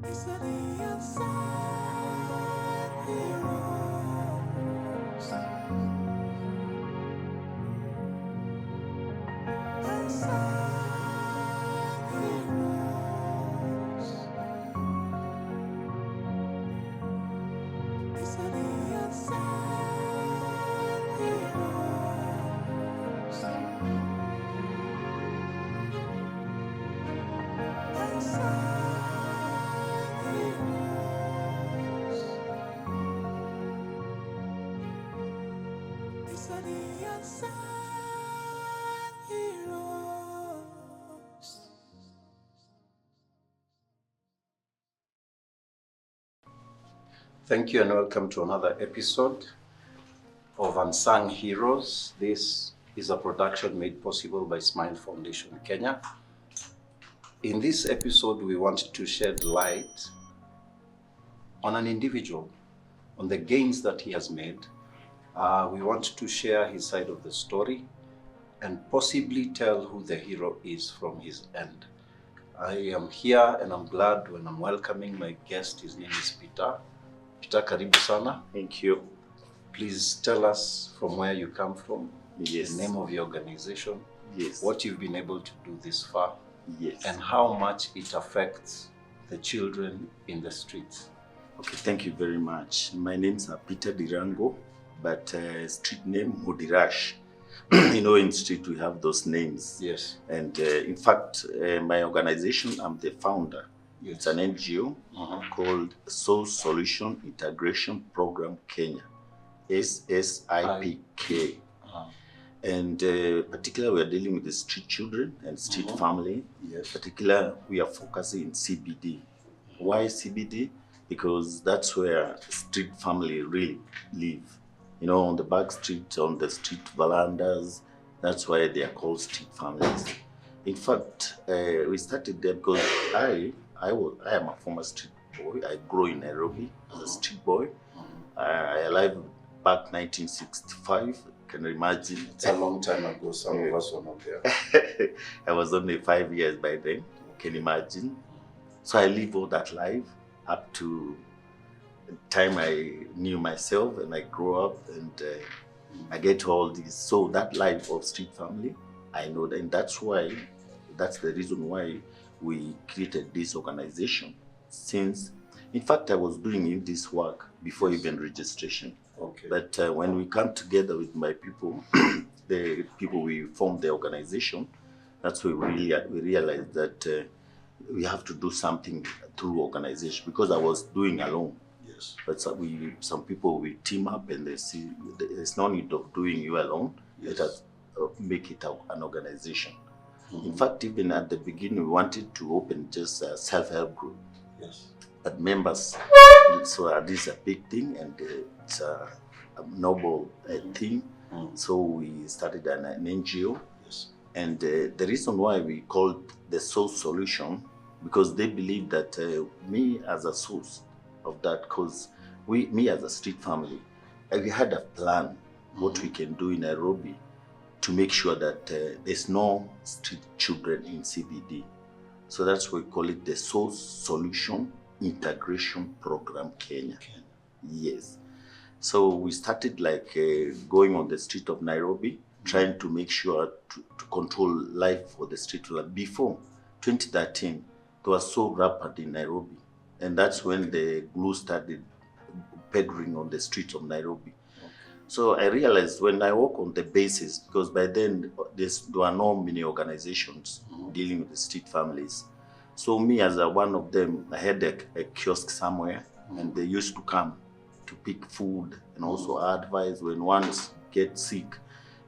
These are the unsung heroes. Unsung heroes. These are the unsung heroes. Unsung heroes. These are the unsung heroes. Thank you and welcome to another episode of Unsung Heroes. This is a production made possible by Smile Foundation Kenya. In this episode, we want to shed light on an individual, on the gains that he has made. We want to share his side of the story and possibly tell who the hero is from his end. I am here and I'm glad when I'm welcoming my guest. His name is Peter. Peter, karibu sana. Thank you. Please tell us from where you come from, Yes. the name of your organization, Yes. what you've been able to do this far, Yes. and how much it affects the children in the streets. Okay, thank you very much. My name's Peter Ndirangu, but street name Ndirash. You know, in street we have those names. Yes. And in fact, my organization, I'm the founder. Yes. It's an NGO called Soul Solution Integration Program Kenya, SSIPK. And particularly we are dealing with the street children and street family. Yes. Particularly we are focusing in CBD. Why CBD? Because that's where street family really live. You know, on the back street, on the street verandas, that's why they are called street families. In fact, we started there because I am a former street boy. I grew in Nairobi as a street boy. I arrived back 1965. Can you imagine? It's a long time ago. Some of us were not there. I was only 5 years by then. Can you imagine? So I lived all that life up to the time I knew myself and I grew up and I get all this. So that life of street family, I know that, and that's the reason why we created this organization. Since, in fact, I was doing this work before even registration. Okay. But when we come together with my people, the people we formed the organization, that's where we realized that we have to do something through organization, because I was doing alone. Yes. But some people will team up and they see there's no need of doing you alone. Yes. Let us make it an organization. In fact, even at the beginning, we wanted to open just a self-help group. Yes. But members, so this is a big thing and it's a noble thing. So we started an NGO. Yes. And the reason why we called the Soul Solution, because they believe that me as a source of that, because me as a street family, we had a plan what we can do in Nairobi to make sure that there's no street children in CBD. So that's why we call it the Soul Solution Integration Program Kenya. Yes. So we started like going on the street of Nairobi, trying to make sure to control life for the street. Before 2013, it was so rapid in Nairobi. And that's when the glue started peddling on the streets of Nairobi. So I realized when I work on the basis, because by then there were no many organizations dealing with the street families. So me as one of them, I had a kiosk somewhere and they used to come to pick food and also advise when one gets sick,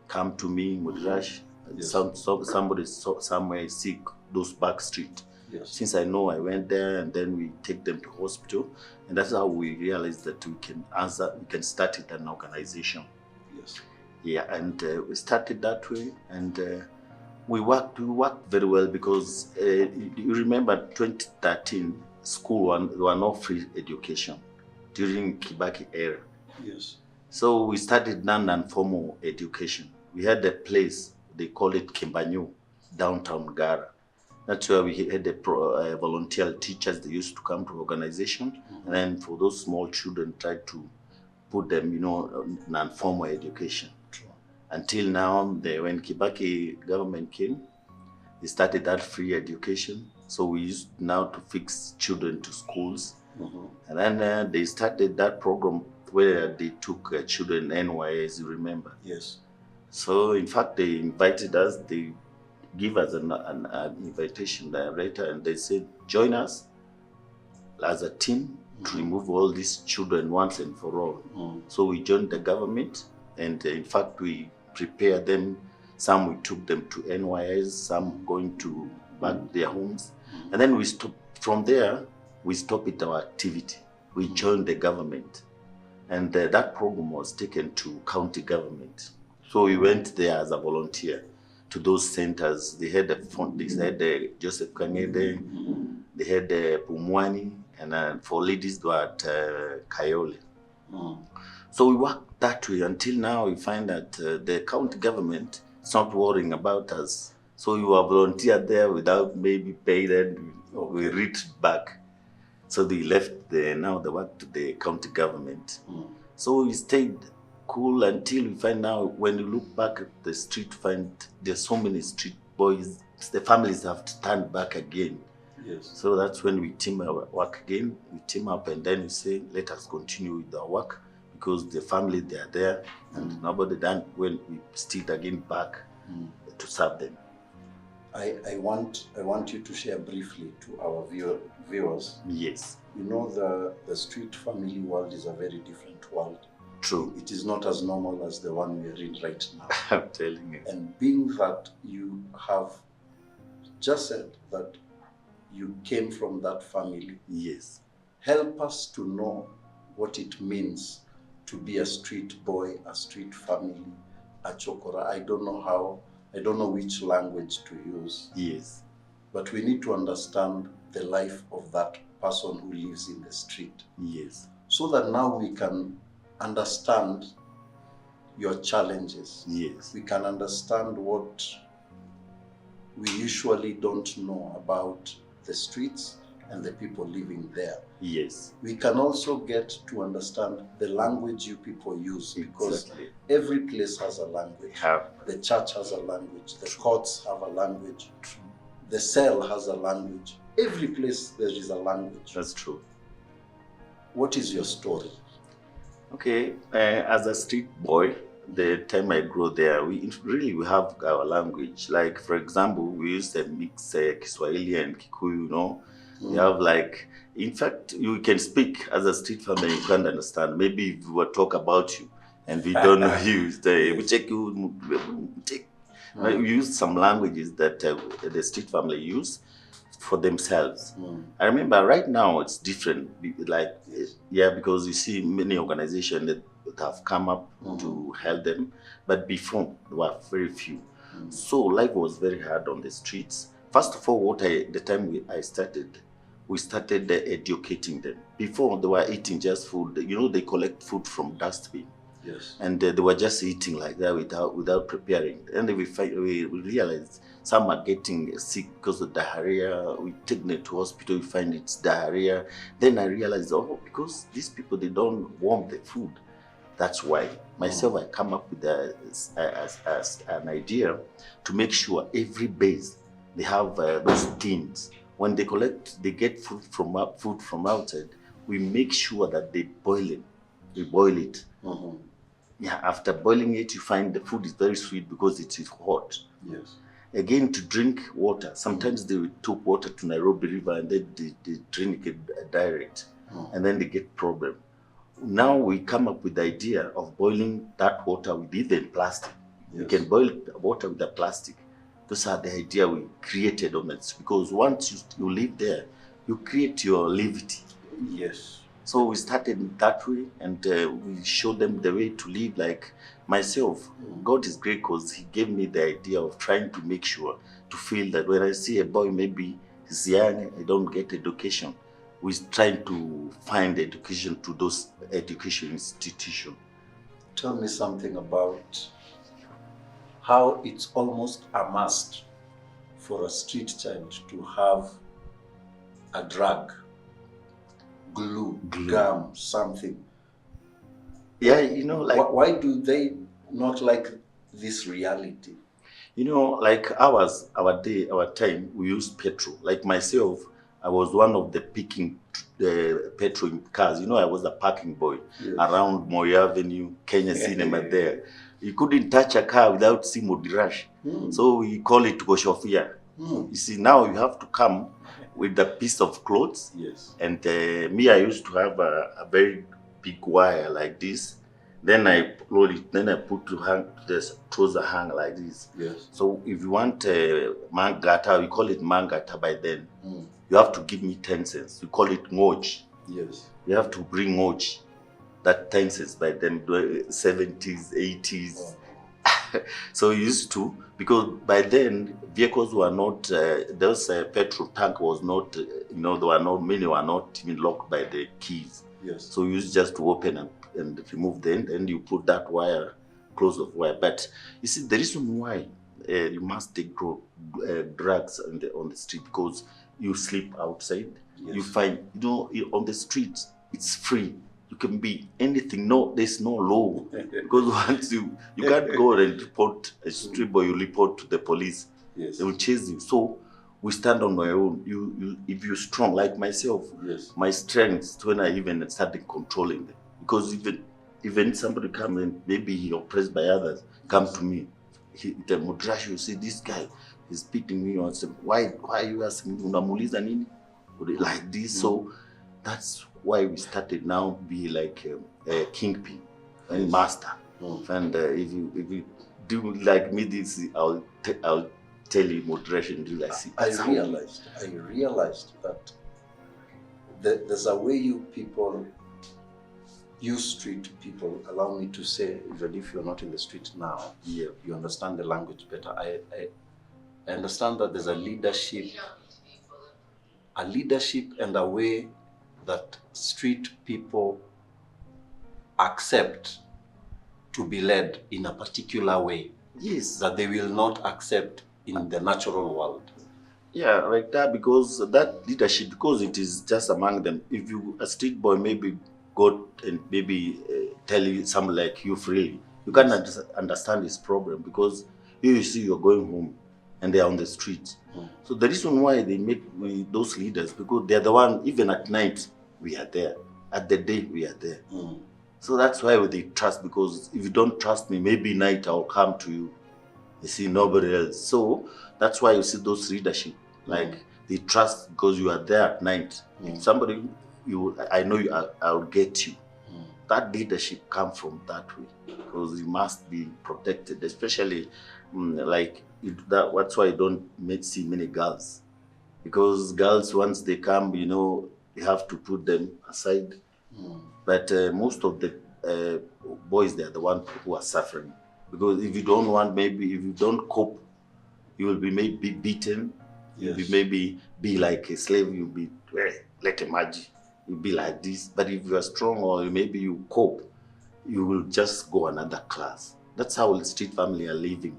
come to me, Ndirash. Yes. Somebody somewhere is sick, those back street. Yes. Since I know, I went there and then we take them to hospital, and that's how we realized that we can start it an organization. Yes. Yeah, and we started that way, and we worked very well because you remember 2013 school there were no free education during Kibaki era. Yes. So we started non-formal education. We had a place, they call it Kimbanyu, downtown Gara. That's where we had volunteer teachers. They used to come to organization, and then for those small children, try to put them, non-formal education. True. Until now, when Kibaki government came, they started that free education. So we used now to fix children to schools. And then they started that program where they took children NYS, you remember? Yes. So in fact, they invited us, they give us an invitation letter, and they said, join us as a team to remove all these children once and for all. So we joined the government, and in fact, we prepared them. Some we took them to NYS, some going to back their homes. And then we stopped. From there, we stopped our activity. We joined the government. And that program was taken to county government. So we went there as a volunteer to those centers. They had Joseph Kangede, they had Pumwani, and for ladies they were at Kayole. So we worked that way until now. We find that the county government is not worrying about us. So you are volunteered there without maybe paid, and we reached back. So they left now they work to the county government. So we stayed cool until we find now, when you look back at the street, find there's so many street boys, the families have to turn back again. Yes. So that's when we team our work again. We team up, and then we say, let us continue with our work, because the family, they are there, and nobody done when we still again back to serve them. I want you to share briefly to our viewers. Yes. You know, the street family world is a very different world. True. It is not as normal as the one we are in right now. I'm telling you. And being that you have just said that you came from that family, Yes. help us to know what it means to be a street boy, a street family, a chokora. I don't know which language to use. Yes. But we need to understand the life of that person who lives in the street. Yes. So that now we can understand your challenges. Yes. We can understand what we usually don't know about the streets and the people living there. Yes. We can also get to understand the language you people use, because Exactly. every place has a language. The church has a language. The courts have a language. The cell has a language. Every place there is a language. That's true. What is your story? Okay, as a street boy, the time I grew there, we have our language. Like, for example, we used to mix Kiswahili and Kikuyu, We have in fact, you can speak as a street family, you can't understand. Maybe if we will talk about you and we don't know you, we check you, we use some languages that the street family use for themselves. I remember right now it's different, because you see many organizations that have come up to help them, but before there were very few. So life was very hard on the streets. First of all, the time I started, we started educating them. Before, they were eating just food. They collect food from dustbin. Yes. And they were just eating like that without preparing. And we realized some are getting sick because of diarrhea. We take them to hospital, we find it's diarrhea. Then I realized, because these people, they don't warm the food. That's why. Myself, I come up with as an idea to make sure every base, they have those tins. When they get food from outside, we make sure that they boil it. We boil it. Yeah, after boiling it, you find the food is very sweet because it is hot. Yes. Again, to drink water. Sometimes they took water to Nairobi River and then they drink it direct. And then they get problem. Now we come up with the idea of boiling that water with even plastic. Yes. We can boil water with the plastic. Those are the idea we created on it. Because once you live there, you create your levity. Yes. So we started that way, and we showed them the way to live. Like myself, God is great because He gave me the idea of trying to make sure to feel that when I see a boy, maybe he's young, I don't get education, we're trying to find education to those education institutions. Tell me something about how it's almost a must for a street child to have a drug, glue, gum, something? Yeah, you know, like Why do they not like this reality? you know, like our time, we used petrol. Like myself, I was one of the picking petrol in cars. You know, I was a parking boy around Moi Avenue, Kenya Cinema there. You couldn't touch a car without seeing Ndirash. So we call it Goshofia. You see, now you have to come with a piece of clothes. Yes. And me, I used to have a very big wire like this. Then I roll it. Then I put to hang this trouser hang like this. Yes. So if you want mangata, we call it mangata by then. You have to give me 10 cents. We call it ngoj. Yes. You have to bring ngoj. That 10 cents by then, 70s, 80s. So you used to, because by then vehicles were not, those petrol tank was not, many were not even locked by the keys. Yes. So you used just to open and remove the end, and you put that wire, close of wire. But you see, the reason why you must take drugs on the street, because you sleep outside. Yes. You find, on the street, it's free. You can be anything. No, there's no law. Because once you can't go and report a street boy, you report to the police. Yes. They will chase you. So we stand on our own. If you're strong, like myself, yes, my strength when I even started controlling them. Because even somebody come and maybe he oppressed by others, come to me. The Ndirash, you see, this guy is beating me on some. Why are you asking me? Unamuliza nini? Like this. So that's why we started now be like a kingpin and master. And if you do like me, this I'll tell you moderation. Do like I realized that there's a way you street people, allow me to say, even if you're not in the street now, you understand the language better. I understand that there's a leadership and a way that street people accept to be led in a particular way. Yes. That they will not accept in the natural world. Yeah, like that, because that leadership, because it is just among them. If you, a street boy, maybe go and maybe tell you something like you freely, you can't understand his problem, because you see you're going home and they're on the street. So the reason why they make those leaders, because they're the one, even at night, we are there. At the day, we are there. So that's why they trust, because if you don't trust me, maybe night I'll come to you. You see, nobody else. So that's why you see those leadership, like they trust because you are there at night. If somebody, I know you, I'll get you. That leadership comes from that way, because you must be protected, especially that's why you don't see many girls, because girls, once they come, you have to put them aside. But most of the boys, they are the ones who are suffering, because if you don't want, maybe if you don't cope, you will be maybe beaten. You'll be maybe be like a slave. You'll be like a magic. You'll be like this. But if you are strong, or maybe you cope, you will just go another class. That's how the street family are living.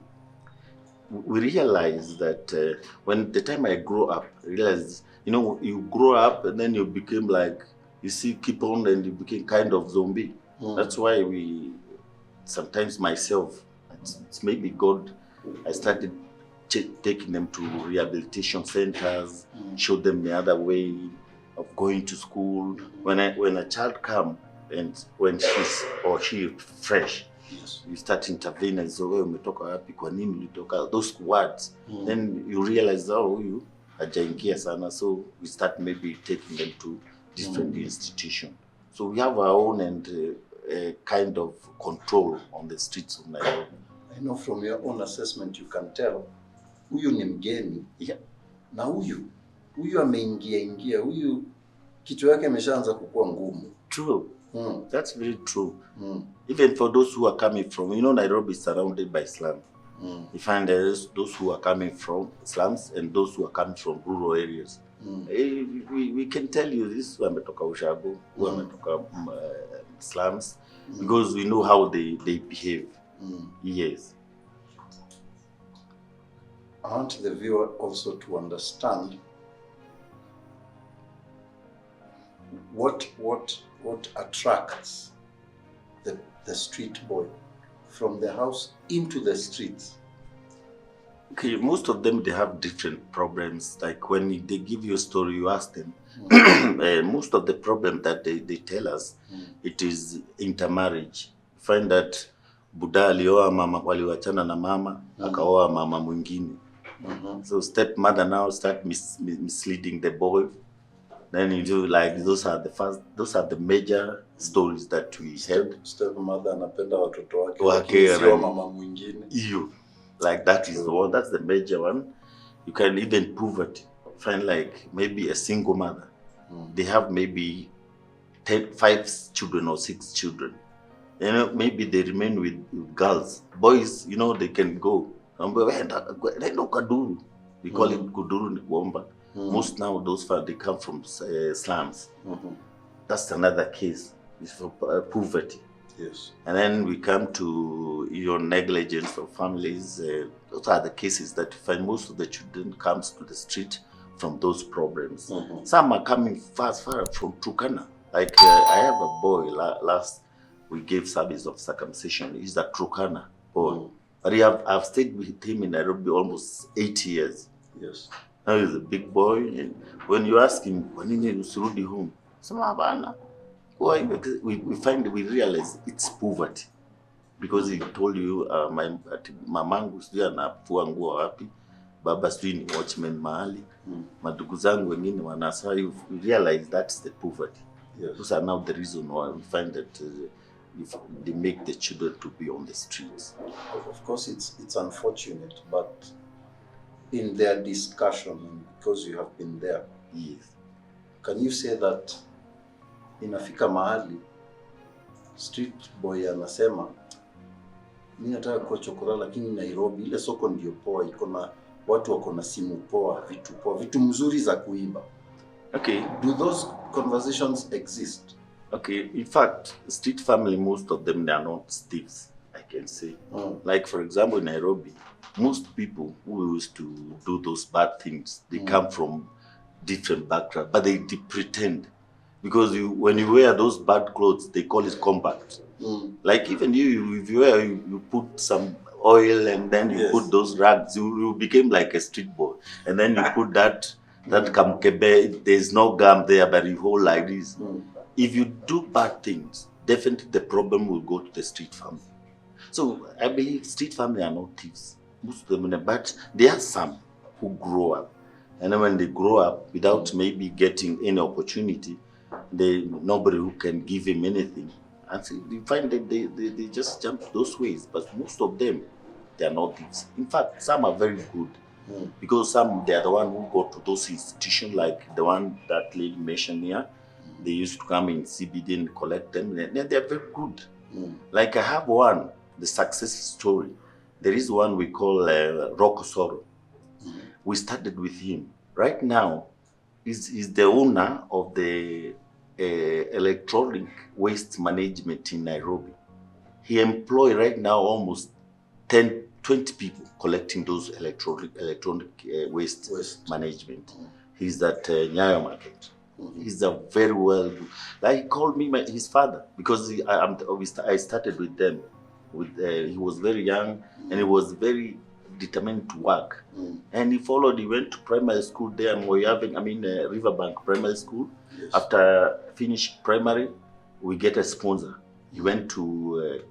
We realize that when the time I grew up, I realized, you grow up and then you became like, you see, keep on, and you became kind of zombie. That's why sometimes myself, it's maybe God, I started taking them to rehabilitation centers, show them the other way of going to school. When a child comes, and when she fresh, you start intervening. So umetoka wapi, kwa nini ulitoka, those words. Then you realize, you hajaingia sana. So we start maybe taking them to different institutions. So we have our own and kind of control on the streets of Nairobi. I know from your own assessment you can tell huyu ni mgeni, na huyu ameingia, huyu kichwa yake imeshaanza kukua ngumu. True. That's very true. Even for those who are coming from, Nairobi is surrounded by slums. You find those who are coming from slums and those who are coming from rural areas. We can tell you this, who ametoka Ushago, who ametoka slums, because we know how they behave. Yes. I want the viewer also to understand what attracts the street boy from the house into the streets. Okay, most of them, they have different problems. Like when they give you a story, you ask them. Most of the problem that they tell us, it is intermarriage. You find that Buddha alioa mama, waliwachana na mama, akaoa mama mwingine. So stepmother now start misleading the boy. Then you do like those are the major stories that we heard. Stepmother anapenda watoto wake Wake, sio mama mwingine. You. Like that is the one, that's the major one. You can even poverty. Find like maybe a single mother. They have maybe 5 children or 6 children. You know, maybe they remain with girls. Boys, you know, they can go. We call it kuduru ni kuomba. Most now those they come from slums. That's another case. It's for poverty. Yes. And then we come to your negligence of families. Those are the cases that you find most of the children comes to the street from those problems. Some are coming far from Turkana. Like I have a boy last we gave service of circumcision. He's a Turkana boy. But I've stayed with him in Nairobi almost 8 years. Yes. Now he's a big boy, and when you ask him, when you usirudi home, we realize it's poverty. Because he told you, mamangu sijui anafua nguo wapi, baba sijui ni watchman mahali, madugu zangu wengine wanasa. You realize that's the poverty. Yes. Those are now the reason why we find that if they make the children to be on the streets. Of course, it's unfortunate, but in their discussion, because you have been there, Yes. can you say that inafika mahali street boy anasema mimi nataka kwa chokora, lakini Nairobi ile soko ndio poa, iko na watu wako na simu poa, vitu mzuri za kuiba? Okay. Do those conversations exist? Okay, in fact, street family, most of them, they are not thieves, I can say. Like, for example, in Nairobi, most people who used to do those bad things, they come from different backgrounds, but they pretend. Because when you wear those bad clothes, they call it compact. Like even if you wear, you put some oil and then you put those rags, you became like a street boy. And then you put that kamkebe, there's no gum there, but you hold like this. If you do bad things, definitely the problem will go to the street family. So I believe street family are not thieves. Most of them, but there are some who grow up. And then when they grow up without maybe getting any opportunity, nobody who can give him anything. And so you find that they just jump those ways. But most of them, they are not thieves. In fact, some are very good. Because some, they are the one who go to those institutions, like the one that lady mentioned here. They used to come in CBD and collect them. They are very good. Like I have one, the success story. There is one we call Rokosoro. We started with him. Right now, he's the owner of the electronic waste management in Nairobi. He employs right now almost 20 people collecting those electronic waste management. He's at Nyayo Market. He's a very well, like he called me his father, because I started with them. He was very young and he was very determined to work. And he went to primary school there in Riverbank Primary School. Yes. After finished primary, we get a sponsor. He went to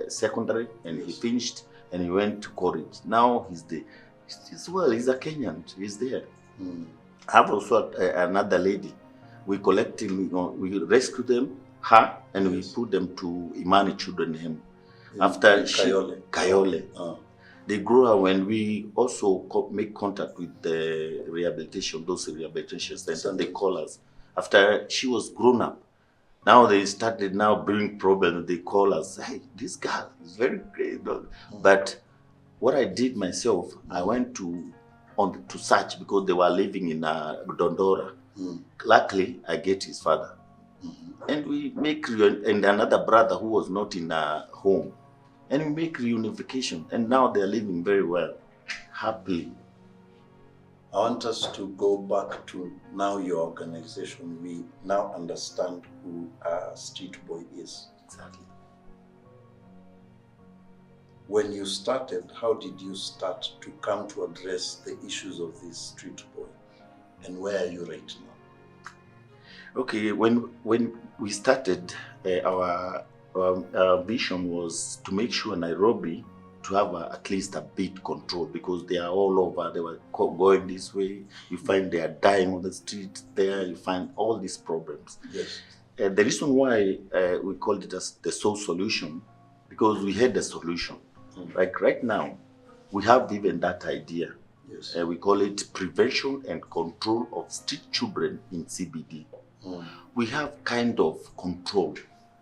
secondary and he finished, and he went to college. Now he's a Kenyan. He's there. I have also another lady. We collect him, we rescue them, and we put them to Imani Children's Home. After Kayole. They grow up when we also make contact with the those rehabilitation centers, and they call us. After she was grown up, now they started bringing problems. They call us, hey, this girl is very great. But what I did myself, I went to search, because they were living in Dondora. Luckily, I get his father. And we make and another brother who was not in a home. And we make reunification. And now they're living very well. happily. I want us to go back to now your organization. We now understand who Street Boy is. Exactly. When you started, how did you start to come to address the issues of this Street Boy? And where are you right now? Okay, when we started, our vision was to make sure Nairobi to have at least a bit control, because they are all over. They were going this way. You find they are dying on the street there. You find all these problems. Yes. The reason why we called it as the sole solution, because we had the solution. Like right now, we have even that idea. Yes. We call it prevention and control of street children in CBD. We have kind of control,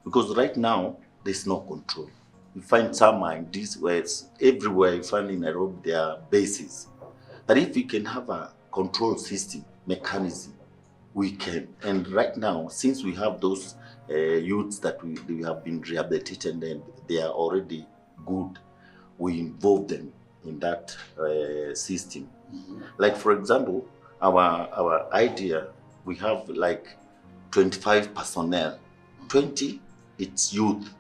because right now there's no control. You find some in these ways everywhere. You find in Nairobi there are bases, but if we can have a control system mechanism, we can. And right now, since we have those youths that we have been rehabilitated and they are already good, we involve them in that system. Like for example, our idea, we have like 25 personnel, 20 it's youth,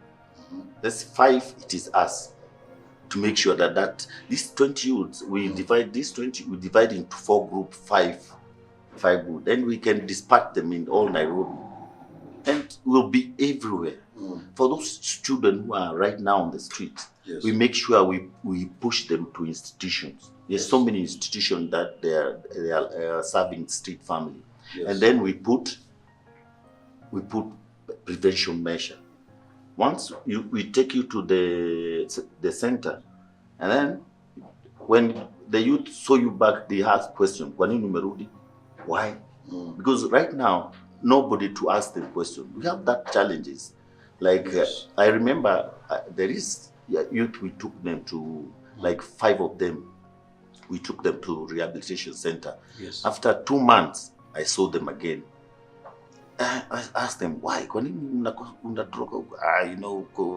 that's 5 it is us, to make sure that these 20 youths, we divide these 20, we divide into 4 groups, 5 groups, then we can dispatch them in all Nairobi, and we'll be everywhere. For those students who are right now on the street, Yes. we make sure we push them to institutions. There's so many institutions that they are serving street family. Yes. And then we put prevention measure. Once we take you to the center, and then when the youth saw you back, they ask question, kwa nini umerudi? Why? Because right now nobody to ask them question. We have that challenges. Like Yes. I remember there is youth, we took them to like 5 of them. We took them to rehabilitation center. Yes. After 2 months, I saw them again. I asked them, why?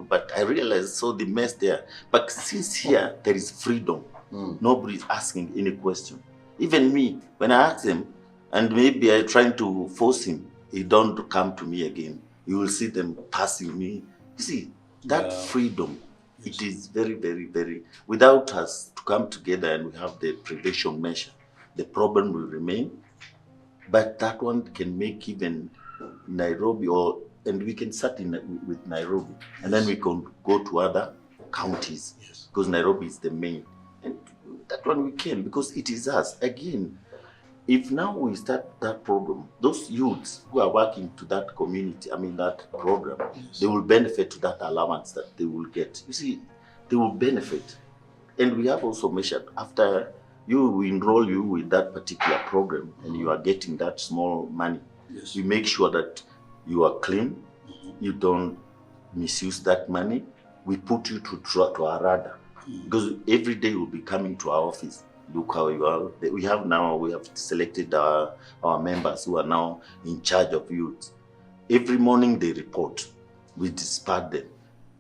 But I realized, so the mess there. But since here, there is freedom. Nobody is asking any question. Even me, when I ask him, and maybe I trying to force him, he don't come to me again. You will see them passing me. You see, that freedom, it is very, very, very, without us to come together and we have the prevention measure, the problem will remain. But that one can make even Nairobi, and we can start with Nairobi, and then we can go to other counties, because Nairobi is the main. And that one we can, because it is us. Again, if now we start that program, those youths who are working to that community, that program, they will benefit to that allowance that they will get. You see, they will benefit. And we have also measured, after we enroll you with that particular program and you are getting that small money, we make sure that you are clean, you don't misuse that money. We put you to our radar, because every day you'll be coming to our office. Look how you are. We have selected our members who are now in charge of youth. Every morning they report. We dispatch them.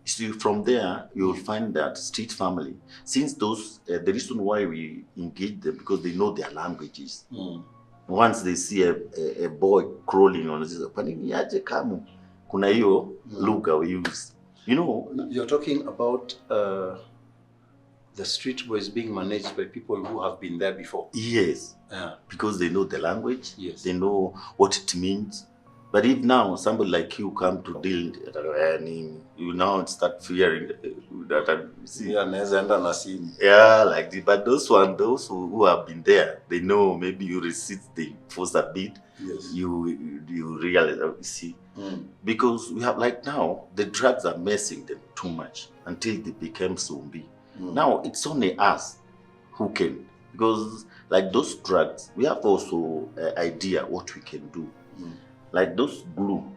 So from there, you will find that street family, since those, the reason why we engage them, because they know their languages. Once they see a boy crawling on this, kuna hiyo lugha we use. You know, you're talking about the street boys being managed by people who have been there before. Yes. Because they know the language. Yes. They know what it means. But if now somebody like you come to deal, you now start fearing that. See, yeah, like this. But those who have been there, they know maybe you resist the force a bit. Yes. You realize, see, because we have, like now, the drugs are messing them too much until they become zombie. Now it's only us who can, because like those drugs, we have also an idea what we can do. Like those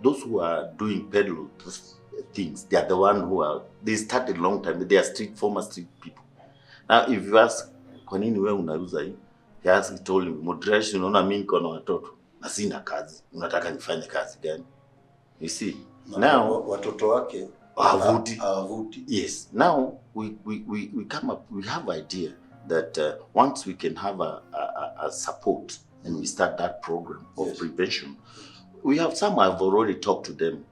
those who are doing peddle things, they are the one they started a long time. They are former street people. Now if you ask, kwa nini wewe unauza hii? He told him, Ndirash, unaona mimi niko na watoto na sina kazi. Unataka nifanye kazi gani? You see? Now watoto wake hawavuti. Yes. Now we come up, we have idea. that once we can have a support and we start that program of Yes. prevention, we have some I've already talked to them.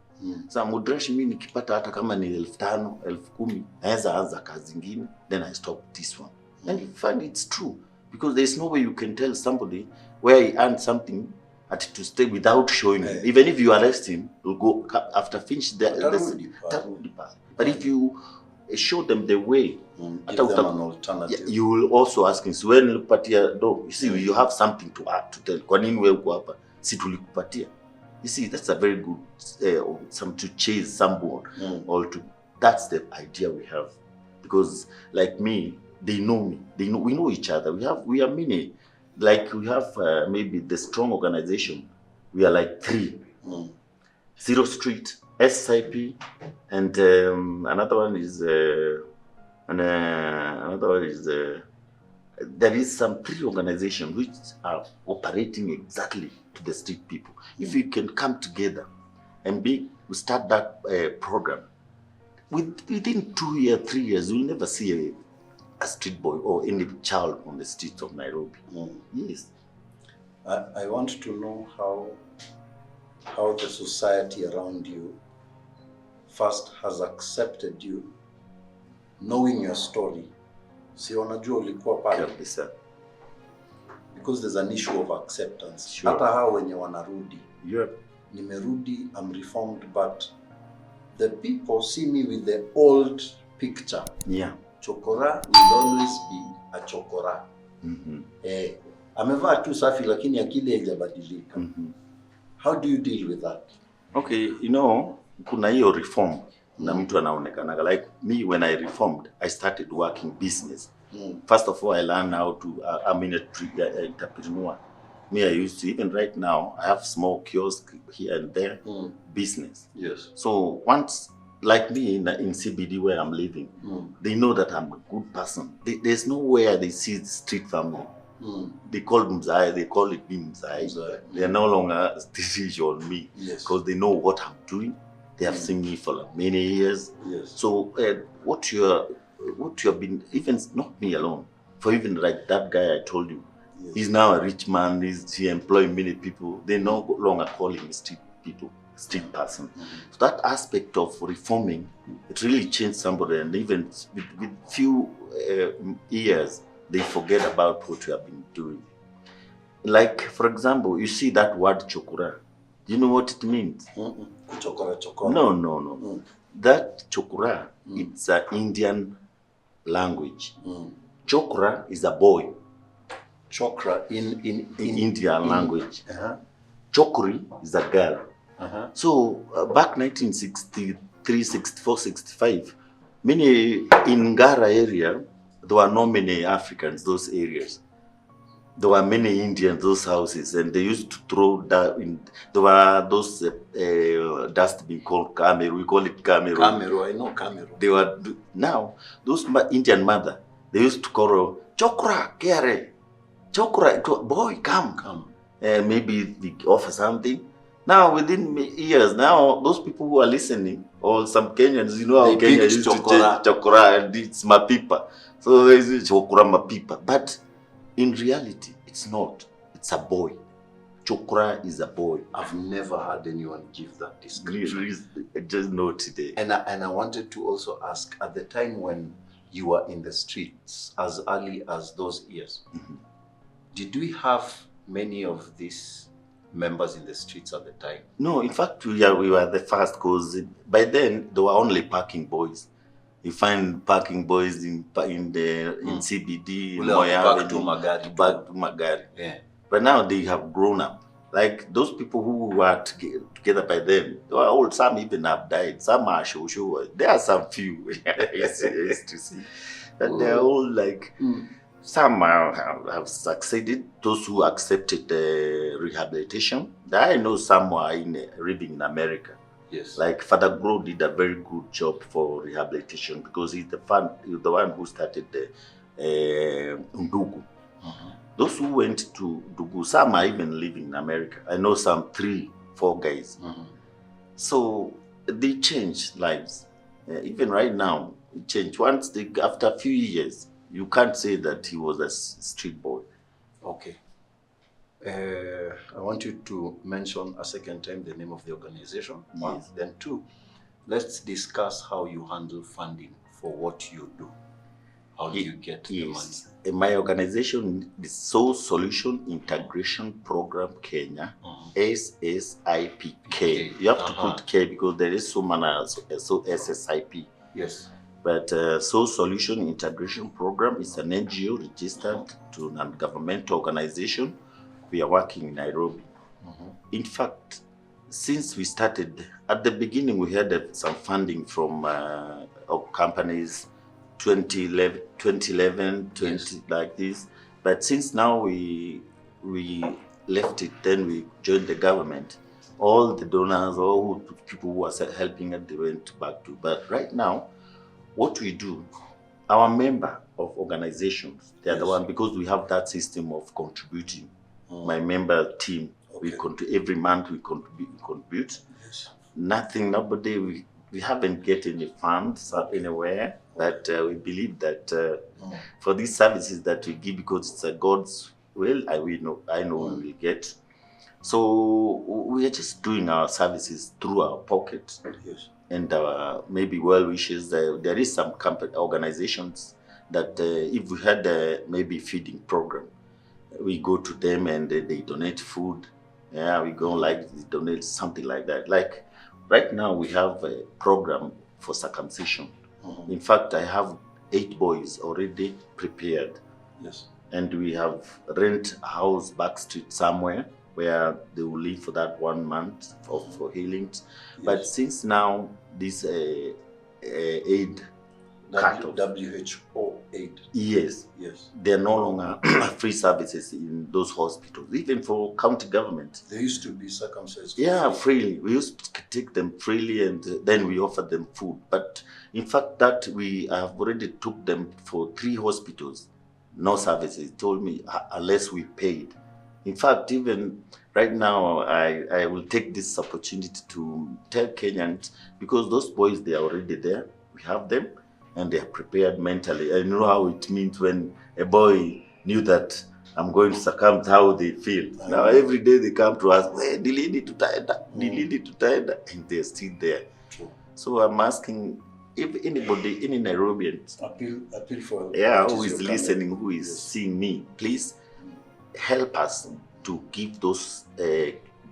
Some Ndirash, mimi nikipata hata kama ni 5,000, 10,000, naweza anza kazi ingine, then I stop this one. And you find it's true, because there's no way you can tell somebody where he earned something to stay without showing him. Even if you arrest him, he'll go after finish Tarudi pale. But if you show them the way, give them an alternative. you will also ask him, so when nilikupatia do, you see, you have something to add, to tell. Kwa nini wewe uko hapa? Si tulikupatia. You see, that's a very good some to chase someone or to. That's the idea we have, because like me, they know me. We know each other. We are many. Like we have maybe the strong organization. We are like 3. Zero Street, SIP, and another one is there is some 3 organizations which are operating exactly to the street people. If we can come together and we start that program, within 2 years, 3 years, you'll never see a street boy or any child on the streets of Nairobi. Yes. I want to know how the society around you first has accepted you, knowing your story. Si wanajua ulikuwa pale. Kabisa. Because there's an issue of acceptance. Sure. Hata hao wenye wanarudi. Yep. Nimerudi, I'm reformed, but the people see me with the old picture. Yeah. Chokora will always be a chokora. Amevaa tu safi lakini akili haijabadilika. How do you deal with that? Okay, you know, kuna hiyo reform na mtu anaonekana. Like me, when I reformed, I started working business. First of all, I learned how to, I'm an entrepreneur. Me, I used to, even right now, I have small kiosk here and there, business. Yes. So once, like me in CBD where I'm living, they know that I'm a good person. There's nowhere they see the street family. They call Mzai, they call it Mzai. They are no longer decision on me, because they know what I'm doing. They have seen me for like many years. Yes. So what you have been, even not me alone, for even like that guy I told you, he's now a rich man. He employs many people. They no longer call him street person. So that aspect of reforming, it really changed somebody, and even with few years, they forget about what you have been doing. Like, for example, you see that word chokora. Do you know what it means? Chokora. No. That chokora, it's an Indian language. Chokra is a boy. Chokra in Indian language. Chokri is a girl. So back 1963, 64, 65, many in Ngara area, there were not many Africans, those areas. There were many Indians, those houses, and they used to throw that in. There were those dustbin called Cameroon. We call it Cameroon. Cameroon, I know Cameroon. They were now those Indian mother. They used to call Chokra, Kere, Chokra, boy, come. Maybe they offer something. Now within years, now those people who are listening, or some Kenyans, you know how Kenya used to change Chokra, and it's Mapipa. So they say Chokra Mapipa, but in reality, it's not. It's a boy. Chokra is a boy. I've never had anyone give that description. Just know today. And I wanted to also ask, at the time when you were in the streets, as early as those years, did we have many of these members in the streets at the time? No, in fact, we were the first, because by then there were only parking boys. You find parking boys in CBD, in Back to Magari. Yeah. But now they have grown up. Like those people who were together by then, they were old. Some even have died. Some are shoshu. There are some few I used to see. But they're all like, some have succeeded. Those who accepted rehabilitation. I know some are living in America. Yes. Like Father Grow did a very good job for rehabilitation, because he's the one who started the Ndugu. Those who went to Ndugu, some are even living in America. I know some 3, 4 guys. So they changed lives. Even right now, it changed. After a few years, You can't say that he was a street boy. Okay. I want you to mention a second time the name of the organization. One. Yes. Then two, let's discuss how you handle funding for what you do. How do you get the money? My organization is Soul Solution Integration Program Kenya, SSIPK. You have to put K because there is so many, so SSIP. Yes. But Soul Solution Integration Program is an NGO registered to a non-governmental organization. We are working in Nairobi. In fact, since we started, at the beginning we had some funding from companies, 2011, like this. But since now we left it, then we joined the government. All the donors, all people who are helping us, they went back to. But right now, what we do, our member of organizations, they are the one, because we have that system of contributing. My member team, we every month we contribute. Yes. Nobody, we haven't get any funds anywhere, but we believe that for these services that we give, because it's a God's will, I know we will get. So we are just doing our services through our pockets. Yes. And maybe well wishes. There is some organizations that if we had maybe feeding program, we go to them and they donate food. Yeah, we go like they donate something like that. Like right now we have a program for circumcision. In fact, I have 8 boys already prepared. Yes. And we have rent a house backstreet somewhere where they will live for that 1 month for healings. Yes. But since now this aid WHO aid. Yes. Yes. They're no longer free services in those hospitals, even for county government. They used to be circumcised. Yeah, freely. We used to take them freely, and then we offered them food. But in fact, that we have already took them for 3 hospitals. No services. Told me unless we paid. In fact, even right now, I will take this opportunity to tell Kenyans, because those boys, they are already there. We have them. And they are prepared mentally. I know how it means when a boy knew that I'm going to succumb, how they feel. Now every day they come to us, hey, dilini tutaenda, and they're still there. True. So I'm asking if anybody, any Nairobians, appeal for who is listening, who is seeing me, please help us to give those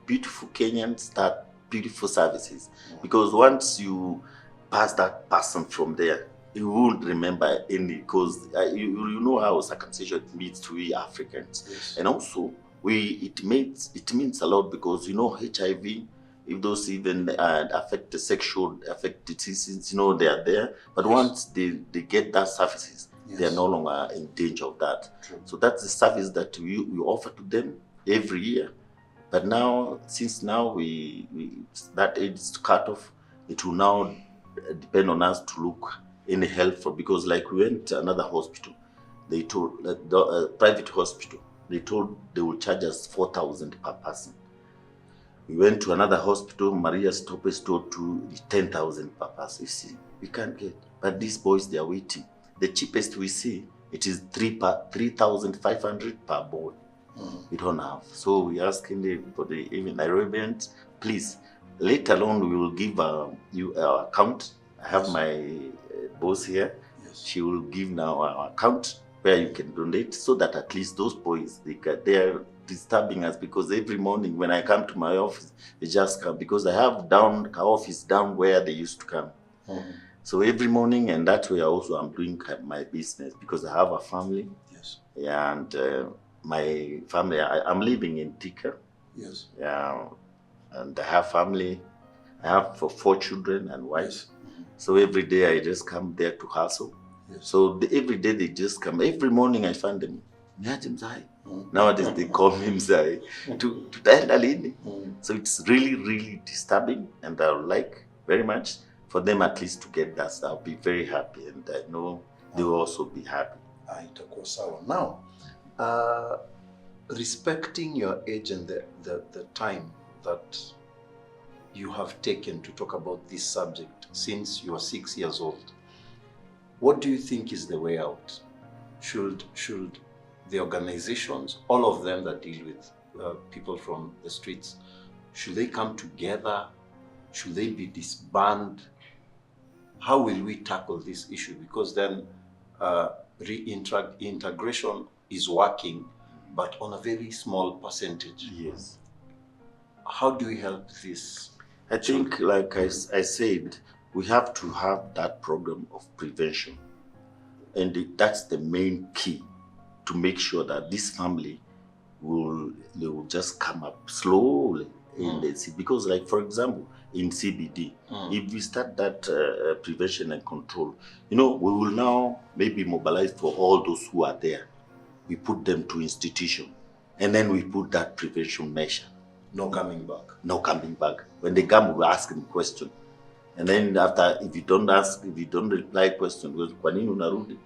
beautiful Kenyans that beautiful services. Because once you pass that person from there, you won't remember any, because you know how circumcision means to we Africans. Yes. And also it means a lot, because you know HIV, if those even affect the sexual diseases, you know they are there. But once they get that services, they are no longer in danger of that. True. So that's the service that we offer to them every year. But now, since now we that age is cut off, it will now depend on us to look any help for, because like we went to another hospital, they told the private hospital, they told they will charge us 4,000 per person. We went to another hospital, Maria Stopes told to 10,000 per person. You see, we can't get. But these boys, they are waiting. The cheapest we see, it is 3,500 per boy. We don't have. So we asking everybody, even Nairobians, please, later on we will give you our account. I have my boss here. Yes. She will give now our account where you can donate, so that at least those boys, they are disturbing us, because every morning when I come to my office, they just come, because I have our office down where they used to come. So every morning, and that way also I'm doing my business, because I have a family. Yes. Yeah, and my family, I'm living in Thika. Yes. Yeah, and I have family. I have 4 children and wife. Yes. So every day I just come there to hustle. Yes. So every day they just come. Every morning I find them. Nowadays they call me Mzai to tell Lini. So it's really, really disturbing, and I would like very much for them at least to get that. I'll be very happy, and I know they will also be happy. Itakuwa sawa. Now, respecting your age and the time that you have taken to talk about this subject since you are 6 years old, what do you think is the way out? should the organizations, all of them that deal with people from the streets, should they come together? Should they be disbanded? How will we tackle this issue? Because then reintegration is working, but on a very small percentage. Yes. How do we help this? I think, like I said, we have to have that program of prevention. And that's the main key to make sure that this family they will just come up slowly in the city. Because, like, for example, in CBD, if we start that prevention and control, we will now maybe mobilize for all those who are there. We put them to institution, and then we put that prevention measure. No coming back. No coming back. When they come, we ask them question. And then after, if you don't reply question, because kwa nini unarudi?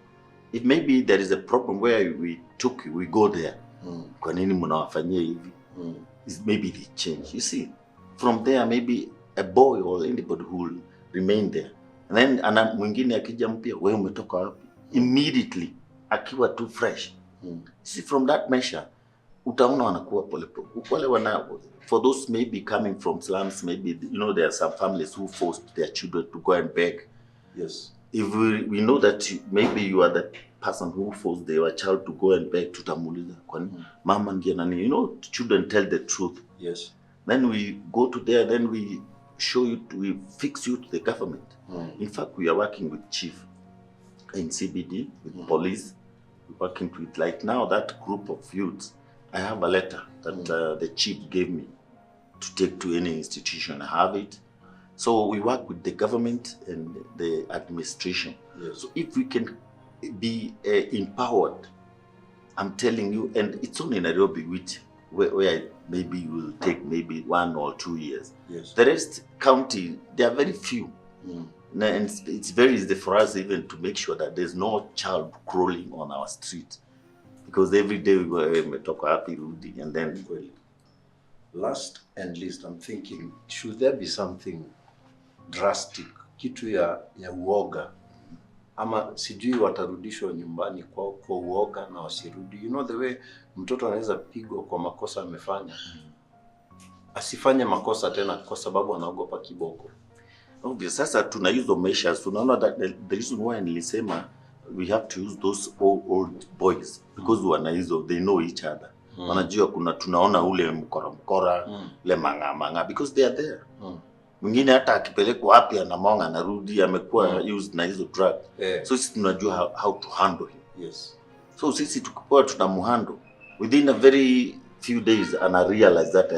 If maybe there is a problem where we go there. Kwa nini mnawafanyia hivi? Maybe they change. You see, from there maybe a boy or anybody who will remain there. And then mwingine akija mpya, wewe umetoka wapi? Immediately akiwa too fresh. See, from that measure, utaona wanakuwa polepole. For those maybe coming from slums, maybe there are some families who forced their children to go and beg. Yes. If we know that maybe you are the person who forced their child to go and beg, tutamuuliza kwani mama ndiye nani? Children tell the truth. Yes. Then we go to there, then we show you, we fix you to the government. In fact, we are working with chief in CBD, with police. We're working with, like now, that group of youths. I have a letter that the chief gave me to take to any institution. I have it. So we work with the government and the administration. Yes. So if we can be empowered, I'm telling you, and it's only in Nairobi, where maybe you will take maybe 1 or 2 years. Yes. The rest county, there are very few. And it's very easy for us even to make sure that there's no child crawling on our street. Because every day we talk happy, Rudy, and then... Well, last and least, I'm thinking, should there be something drastic, kitu ya uoga, ama sijui watarudishwa nyumbani kwa uoga na wasirudi? The way mtoto anaweza pigwa kwa makosa amefanya, asifanye makosa tena kwa sababu anaogopa kiboko. Obviously, sasa tuna hizo measures. Tunaona that the reason why nilisema we have to use those old boys because they know each other. Wanajua tunaona ule mkora ule manga because they are there. Mwingine hata akipelekwa wapi anamonga anarudi amekuwa used na hizo drug. So sisi tunajua how to handle him. Yes. So sisi tukipoa tunamuhandle within a very few days ana realize that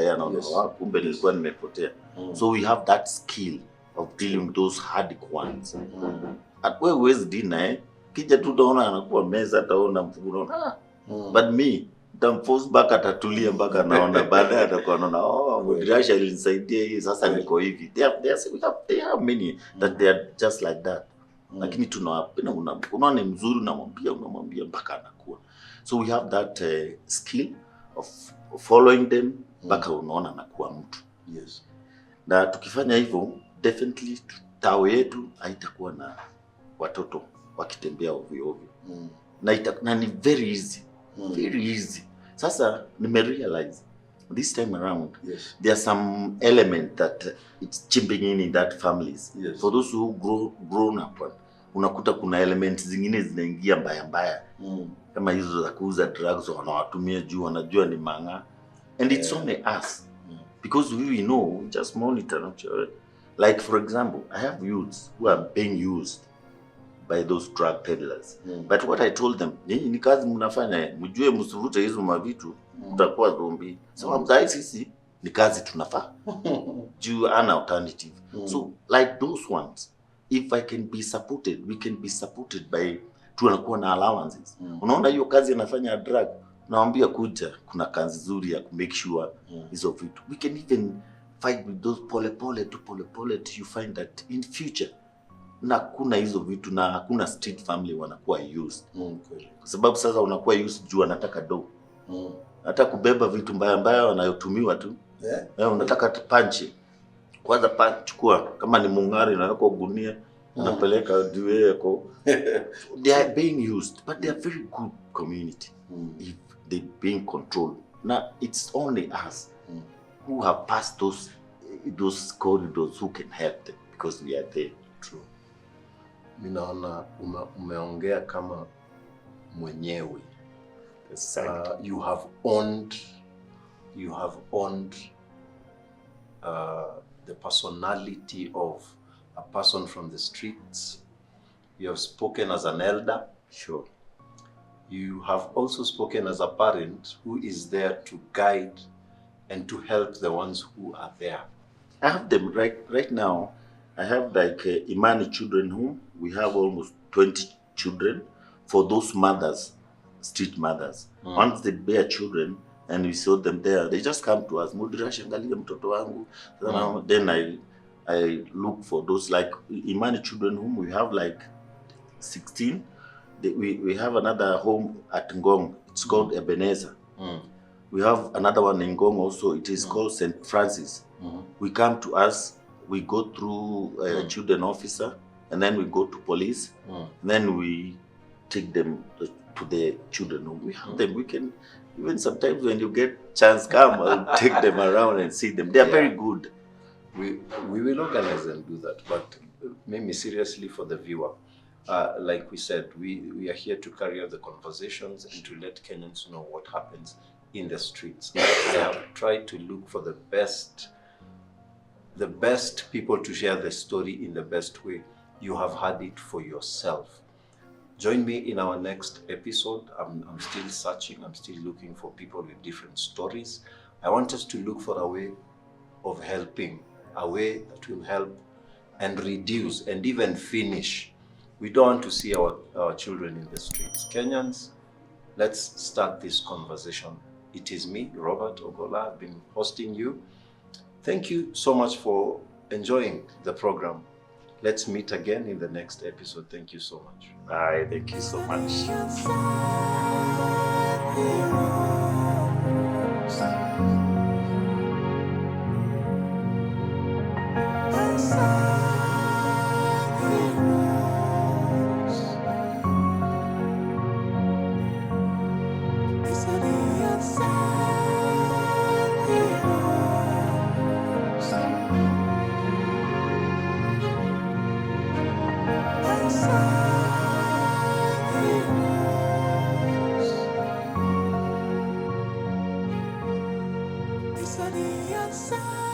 kumbe nilikuwa nimepotea. So we have that skill of dealing with those hard ones. At where was dinner kija tu daona anakuwa meza ataona mfuguro. But me tamforce back atatulia mpaka naona baadaye atakuwa anaona Ndirash alinisaidia hii sasa niko hivi. They have many that they are just like that. Lakini tunawapenda unaona mzuri unamwambia mpaka anakuwa. So we have that skill of following them mpaka unaona anakuwa mtu. Yes. Na tukifanya hivyo definitely tao yetu haitakuwa na watoto wakitembea ovyo ovyo. Na ni very easy. Very easy. Sasa nimerealize this time around, there are some element that it's chipping in that families. Yes. For those who grown up, unakuta kuna elements zingine zinaingia mbaya. Kama hizo za kuuza drugs wanawatumia juu wanajua ni manga. And it's only us. Because we know, we just monitor. Like for example, I have youths who are being used by those drug peddlers. But what I told them, ni kazi mnafanya, mjue msivute hizo mavitu, mtakuwa zombie. So mzai sisi, ni kazi tunafaa. Juu ana alternative. So like those ones, if I can be supported, we can be supported by tunakuwa na allowances. Unaona hiyo kazi anafanya drug, naambia kuja, kuna kazi nzuri ya make sure hizo vitu. We can even fight with those pole to you find that in future na kuna hizo vitu na hakuna street family wanakuwa used. Kwa sababu sasa unakuwa used juu anataka do. Hata kubeba vitu mbaya wanayotumiwa tu. Unataka panchi. Kwanza chukua kama ni mungari na yako gunia Napeleka Dueko. They are being used, but they are very good community if they being controlled. Now it's only us who have passed those corridors who can help them because we are there. True. Minaona umeongea kama mwenyewe. You have owned the personality of a person from the streets. You have spoken as an elder. Sure. You have also spoken as a parent who is there to guide and to help the ones who are there. I have them right now. I have like Imani children home. We have almost 20 children for those mothers, street mothers. Once they bear children and we saw them there, they just come to us. Ndirash, angalia mtoto wangu. Then I look for those like Imani children home. We have like 16. We have another home at Ngong. It's called Ebenezer. We have another one in Ngong also. It is called St. Francis. We come to us. We go through a children officer, and then we go to police. And then we take them to the children home. We have them. We can even sometimes when you get chance, come. I'll take them around and see them. They are very good. We will organize and do that, but maybe seriously for the viewer. Like we said, we are here to carry out the conversations and to let Kenyans know what happens in the streets. I have tried to look for the best people to share the story in the best way. You have had it for yourself. Join me in our next episode. I'm still searching. I'm still looking for people with different stories. I want us to look for a way of helping, a way that will help and reduce and even finish. We don't want to see our children in the streets. Kenyans, let's start this conversation. It is me, Robert Ogola. I've been hosting you. Thank you so much for enjoying the program. Let's meet again in the next episode. Thank you so much. Bye. Thank you so much. Unsung Heroes.